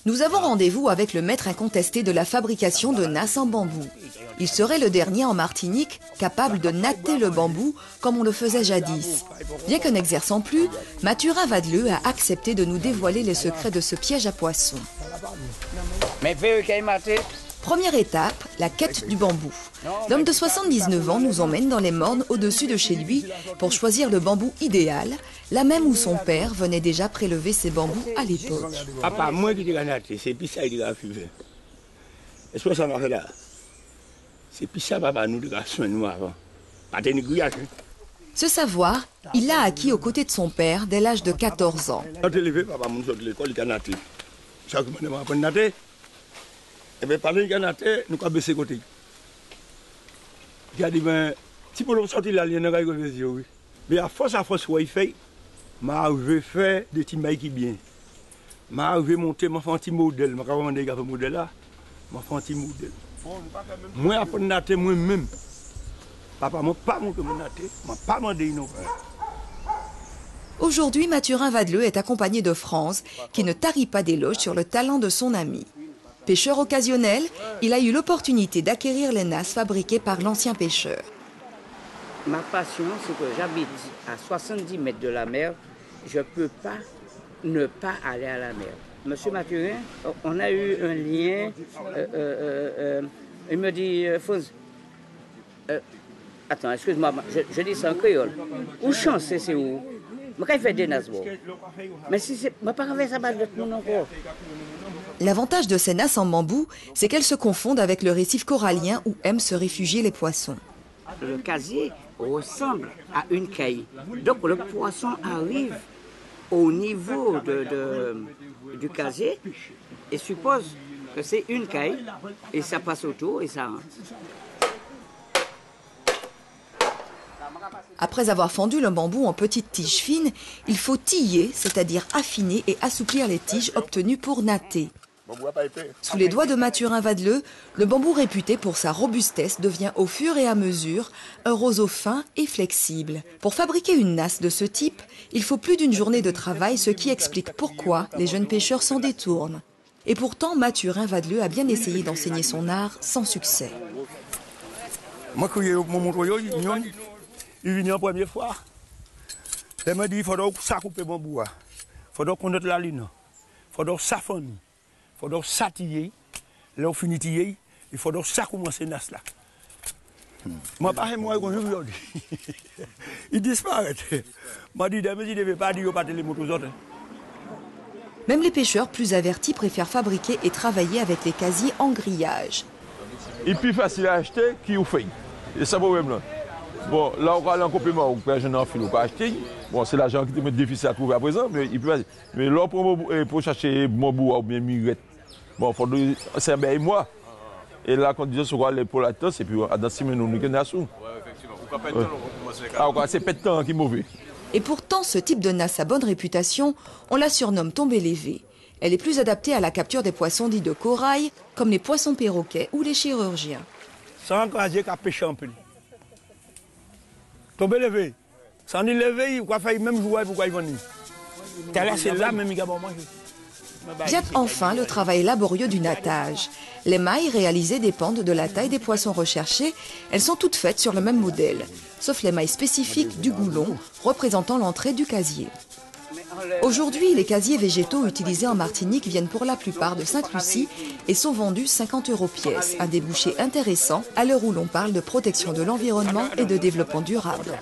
Nous avons rendez-vous avec le maître incontesté de la fabrication de nasses en bambou. Il serait le dernier en Martinique capable de natter le bambou comme on le faisait jadis. Bien que n'exerçant plus, Mathurin Vadeleux a accepté de nous dévoiler les secrets de ce piège à poissons. Première étape, la quête du bambou. L'homme de 79 ans nous emmène dans les mornes au-dessus de chez lui pour choisir le bambou idéal, là même où son père venait déjà prélever ses bambous à l'époque. Papa, moi qui dirais natter, c'est puis ça qui dirait fumer. Est-ce que ça marche là? C'est puis ça, papa, nous dirait soin nous avant. Pas de grillage. Ce savoir, il l'a acquis aux côtés de son père dès l'âge de 14 ans. Quand tu es levé, papa, mon sort de l'école, il a natter. Chaque moment, on apprend à natter. Et bien, pendant qu'il a natter, nous avons baissé côté. Il a dit, ben, si pour nous sortir là, il y a un gars qui veut dire oui. Mais à force, où il fait, je vais faire des petits mailles qui bien. Je vais monter, je vais faire un petit modèle. Je vais faire un modèle là. Je vais faire un petit modèle. Moi, après natter, moi-même. Papa, je ne pas monter mon natter, je ne pas demander non. Aujourd'hui, Mathurin Vadeleux est accompagné de France, qui ne tarit pas d'éloges sur le talent de son ami. Pêcheur occasionnel, il a eu l'opportunité d'acquérir les nasses fabriquées par l'ancien pêcheur. Ma passion, c'est que j'habite à 70 mètres de la mer. Je ne peux pas ne pas aller à la mer. Monsieur Mathurin, on a eu un lien. Il me dit, Fonz, attends, excuse-moi, je dis ça en créole. Où chance c'est où? Mais quand il fait des nasses, mais si c'est. Mais pas ça va être mon encore. L'avantage de ces nasses en bambou, c'est qu'elles se confondent avec le récif corallien où aiment se réfugier les poissons. Le casier ressemble à une caille. Donc le poisson arrive au niveau du casier et suppose que c'est une caille et ça passe autour et ça rentre. Après avoir fendu le bambou en petites tiges fines, il faut tiller, c'est-à-dire affiner et assouplir les tiges obtenues pour natter. Sous les doigts de Mathurin Vadeleux, le bambou réputé pour sa robustesse devient au fur et à mesure un roseau fin et flexible. Pour fabriquer une nasse de ce type, il faut plus d'une journée de travail, ce qui explique pourquoi les jeunes pêcheurs s'en détournent. Et pourtant, Mathurin Vadeleux a bien essayé d'enseigner son art sans succès. Moi, quand il vient la première fois, il m'a dit qu'il faut ça couper le bambou, il faut qu'on ait la ligne, il faut ça fendre. Il faut s'attiller, là on finit tiller, il faut ça commencer à nasser là. Moi, pas moi, aujourd'hui. Il disparaît. Moi, je dis, il ne devait pas dire que les motos autres. Même les pêcheurs plus avertis préfèrent fabriquer et travailler avec les casiers en grillage. Et plus facile à acheter qu'il fait. Et ça, problème là. Bon, là, on va aller en complément, on peut acheter. Bon, c'est l'argent qui est difficile à trouver à présent, mais il peut. Mais là, pour chercher mon bout ou bien mirette, bon, c'est un bain moi. Et là, quand on dit sur les pour la tasse, et puis dans 6 minutes, nous sommes sous. Oui, effectivement. C'est pas de temps qui est mauvais. Et pourtant, ce type de nasse à bonne réputation, on la surnomme tombée levée. Elle est plus adaptée à la capture des poissons dits de corail, comme les poissons perroquets ou les chirurgiens. Sans encourager qu'à pêcher un peu. Tomber levé. Sans y lever, il va faire même jouer pour quoi il va venir. C'est là même il va manger. Vient enfin le travail laborieux du nattage. Les mailles réalisées dépendent de la taille des poissons recherchés. Elles sont toutes faites sur le même modèle, sauf les mailles spécifiques du goulon, représentant l'entrée du casier. Aujourd'hui, les casiers végétaux utilisés en Martinique viennent pour la plupart de Sainte-Lucie et sont vendus 50 € pièce, un débouché intéressant à l'heure où l'on parle de protection de l'environnement et de développement durable.